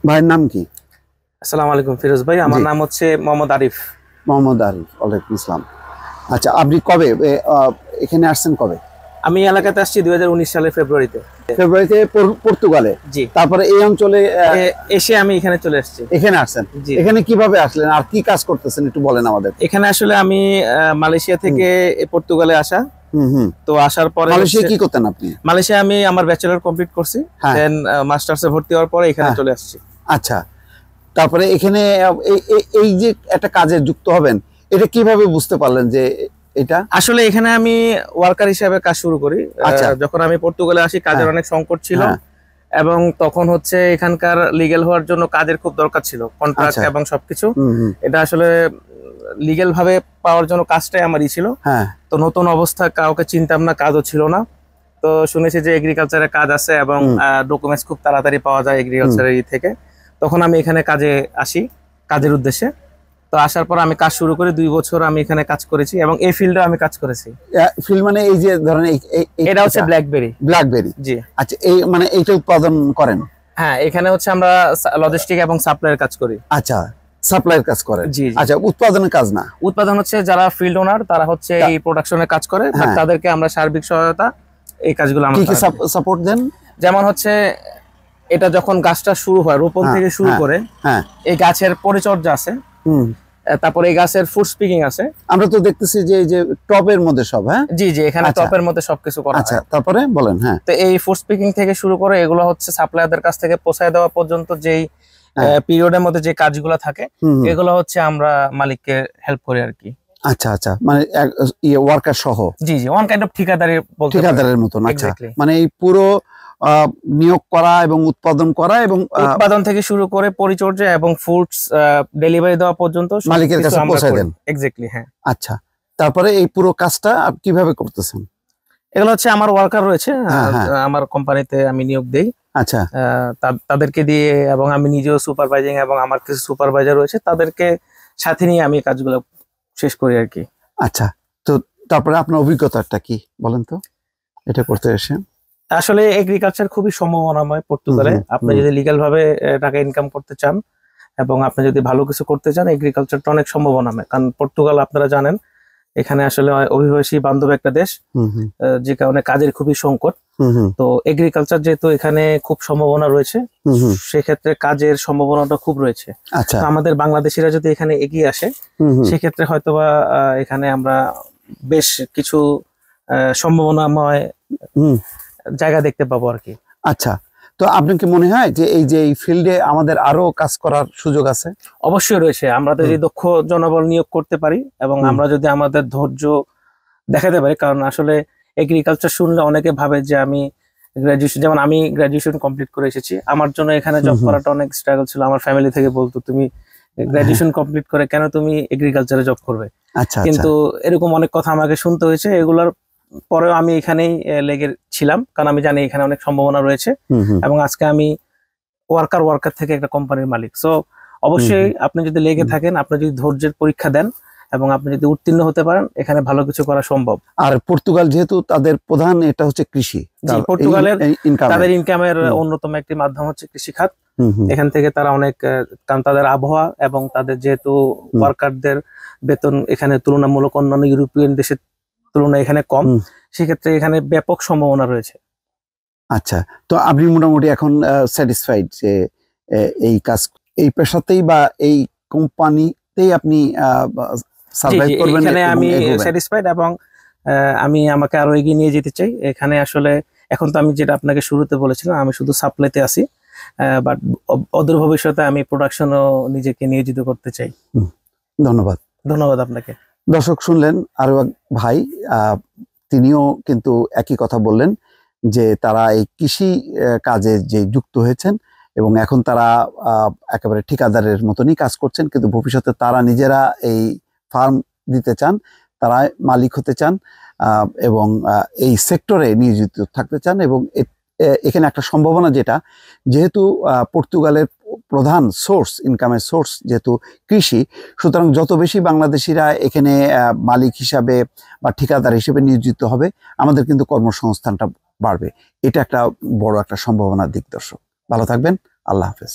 ভাইয়ের নাম কি? আসসালামু আলাইকুম ফিরোজ ভাই, জি। আমার নাম হচ্ছে মোহাম্মদ আরিফ। মোহাম্মদ আরিফ, ওয়ালাইকুম আসসালাম। আচ্ছা, আপনি কবে এখানে আসছেন কবে? আমি এলাকাতে আসছি 2019 সালের ফেব্রুয়ারিতে। ফেব্রুয়ারিতে পর্তুগালে। জি। তারপরে এই অঞ্চলে এসে আমি এখানে চলে আসছি। এখানে আসছেন। জি। এখানে কিভাবে আসলেন আর কি কাজ করতেছেন একটু বলেন আমাদের। এখানে আসলে আমি মালয়েশিয়া থেকে পর্তুগালে আসা। হুম। তো আসার পরে মালয়েশিয়া কি করতেন আপনি? মালয়েশিয়া আমি আমার ব্যাচেলর কমপ্লিট করছি, দেন মাস্টার্সে ভর্তি হওয়ার পরে এখানে চলে আসছি। আচ্ছা, তারপরে এখানে এই যে একটা কাজে যুক্ত হবেন, এটা কিভাবে বুঝতে পারলেন যে এটা? আসলে এখানে আমি ওয়ার্কার হিসেবে কাজ শুরু করি। যখন আমি পর্তুগালে আসি কাজের অনেক সংকট ছিল, এবং তখন হচ্ছে এখানকার লিগ্যাল হওয়ার জন্য কাজের খুব দরকার ছিল, কন্ট্রাক্ট এবং সবকিছু। এটা আসলে লিগ্যাল ভাবে পাওয়ার জন্য কাজটাই আমারই ছিল। তো নতুন অবস্থা, কাউকে চিনতাম না, কাজও ছিল না। তো শুনেছি যে এগ্রিকালচারের কাজ আছে এবং ডকুমেন্টস খুব তাড়াতাড়ি পাওয়া যায় এগ্রিকালচারের থেকে। তখন আমি এখানে কাজে আসি, কাজের উদ্দেশ্যে। তো আসার পর আমি কাজ শুরু করি, 2 বছর আমি এখানে কাজ করেছি এবং এই ফিল্ডে আমি কাজ করেছি। ফিল্ড মানে এই যে ধরেন এটা হচ্ছে ব্ল্যাকবেরি। জি। আচ্ছা, এই মানে এইটা উৎপাদন করেন? হ্যাঁ, এখানে হচ্ছে আমরা লজিস্টিক এবং সাপ্লাইয়ের কাজ করি। আচ্ছা, সাপ্লাইয়ের কাজ করেন। জি। আচ্ছা, উৎপাদনের কাজ না? উৎপাদন হচ্ছে যারা ফিল্ড ওনার তারা হচ্ছে এই প্রোডাকশনের কাজ করে, তাদেরকে আমরা সার্বিক সহায়তা, এই কাজগুলো আমরা কি সাপোর্ট দেন? যেমন হচ্ছে এটা যখন গাছটা শুরু হয়, রোপণ থেকে শুরু করে এই গাছের পরিচর্যা আছে, তারপরে এই গাছের ফুড স্পিকিং আছে। আমরা তো দেখতেছি যে এই যে টবের মধ্যে সব। জি, এখানে টবের মধ্যে সবকিছু করা হয়। আচ্ছা, তারপরে বলেন। তো এই ফুড স্পিকিং থেকে শুরু করে এগুলো হচ্ছে সাপ্লায়ারদের কাছ থেকে পৌঁছায় দেওয়া পর্যন্ত যেই পিরিয়ডের মধ্যে যে কাজগুলো থাকে, এগুলো হচ্ছে আমরা মালিককে হেল্প করি আর কি। আচ্ছা, মানে ওয়ার্কার সহ? জি, ওয়ান কাইন্ড অফ ঠিকাদারের মতন। আচ্ছা, মানে এই পুরো নিয়োগ করা এবং উৎপাদন করা এবং উৎপাদন থেকে শুরু করে পরিচর্যা এবং ফুডস ডেলিভারি দেওয়া পর্যন্ত মালিকের কাছে পৌঁছে দেন। এক্স্যাক্টলি, হ্যাঁ। আচ্ছা, তারপরে এই পুরো কাজটা আপনি কিভাবে করতেছেন? এগুলো হচ্ছে আমার ওয়ার্কার রয়েছে, আমার কোম্পানিতে আমি নিয়োগ দেই। আচ্ছা, তাদেরকে দিয়ে, এবং আমি নিজেও সুপারভাইজিং এবং আমার কিছু সুপারভাইজার রয়েছে, তাদেরকে সাথে নিয়ে আমি কাজগুলো শেষ করি আর কি। আচ্ছা, তো তারপরে আপনার অভিজ্ঞতাটা কি বলেন তো এটা করতে এসে? আসলে এগ্রিকালচার খুবই সম্ভাবনাময় পর্তুগালে। আপনি যদি লিগ্যাল ভাবে টাকা ইনকাম করতে চান এবং আপনি যদি ভালো কিছু করতে চান, এগ্রিকালচারটা অনেক সম্ভাবনাময়। কারণ পর্তুগাল আপনারা জানেন এখানে আসলে অভিবাসী বান্ধব একটা দেশ, যে কারণে কাজের খুবই সংকট। তো এগ্রিকালচার যেহেতু এখানে খুব সম্ভাবনা রয়েছে, সেক্ষেত্রে কাজের সম্ভাবনাটা খুব রয়েছে। আচ্ছা, আমাদের বাংলাদেশিরা যদি এখানে এগিয়ে আসে, সেক্ষেত্রে হয়তোবা এখানে আমরা বেশ কিছু সম্ভাবনাময় জায়গা দেখতে পাবো আর কি। আচ্ছা, তো আপনার কি মনে হয় যে এই যে এই ফিল্ডে আমাদের আরো কাজ করার সুযোগ আছে? অবশ্যই রয়েছে। আমরা যদি দক্ষ জনবল নিয়োগ করতে পারি এবং আমরা যদি আমাদের ধৈর্য দেখাতে পারি, কারণ আসলে এগ্রিকালচার শুনলে অনেকে ভাবে যে আমি গ্রাজুয়েশন, যেমন আমি গ্রাজুয়েশন কমপ্লিট করে এসেছি, আমার জন্য এখানে জব করাটা অনেক স্ট্রাগল ছিল। আমার ফ্যামিলি থেকে বলতো, তুমি গ্রাজুয়েশন কমপ্লিট করে কেন তুমি এগ্রিকালচারে জব করবে? আচ্ছা, কিন্তু এরকম অনেক কথা আমাকে শুনতে হয়েছে। এগুলোর পরেও আমি এখানেই লেগে ছিলাম, কারণ আমি জানি এখানে অনেক সম্ভাবনা রয়েছে এবং আজকে আমি ওয়ার্কার থেকে একটা কোম্পানির মালিক। সো অবশ্যই আপনি যদি লেগে থাকেন, আপনি যদি ধৈর্যের পরীক্ষা দেন এবং আপনি যদি উত্তীর্ণ হতে পারেন, এখানে ভালো কিছু করা সম্ভব। আর পর্তুগাল যেহেতু তাদের প্রধান এটা হচ্ছে কৃষি, পর্তুগালের তাদের ইনকামের অন্যতম একটি মাধ্যম হচ্ছে কৃষি খাত। এখান থেকে তারা অনেক, কারণ তাদের আবহাওয়া এবং তাদের যেহেতু ওয়ার্কারদের বেতন এখানে তুলনামূলক অন্যান্য ইউরোপিয়ান দেশের তুলনায় এখানে কম, সেক্ষেত্রে এখানে ব্যাপক সম্ভাবনা রয়েছে। আচ্ছা, তো আপনি মোটামুটি এখন স্যাটিসফাইড যে এই কাজ, এই পেশাতেই বা এই কোম্পানিতেই আপনি সার্ভাইভ করবেন? এখানে আমি স্যাটিসফাইড এবং আমি আমাকে আরো এগিয়ে নিয়ে যেতে চাই। এখানে আসলে এখন তো আমি যেটা আপনাকে শুরুতে বলেছিলাম, আমি শুধু সাপ্লাইতে আছি, বাট অদূর ভবিষ্যতে আমি প্রোডাকশনও নিজেকে নিয়োজিত করতে চাই। ধন্যবাদ আপনাকে। দর্শক শুনলেন আরো এক ভাই, তিনিও কিন্তু একই কথা বললেন যে তারা এই কৃষি কাজে যে যুক্ত হয়েছেন এবং এখন তারা একেবারে ঠিকাদারের মতনই কাজ করছেন, কিন্তু ভবিষ্যতে তারা নিজেরা এই ফার্ম দিতে চান, তারা মালিক হতে চান এবং এই সেক্টরে নিয়োজিত থাকতে চান। এবং এখানে একটা সম্ভাবনা যেটা, যেহেতু পর্তুগালের প্রধান সোর্স, ইনকামের সোর্স যেহেতু কৃষি, সুতরাং যত বেশি বাংলাদেশিরা এখানে মালিক হিসাবে বা ঠিকাদার হিসেবে নিয়োজিত হবে, আমাদের কিন্তু কর্মসংস্থানটা বাড়বে। এটা একটা বড় একটা সম্ভাবনার দিক। দর্শক ভালো থাকবেন, আল্লাহ হাফেজ।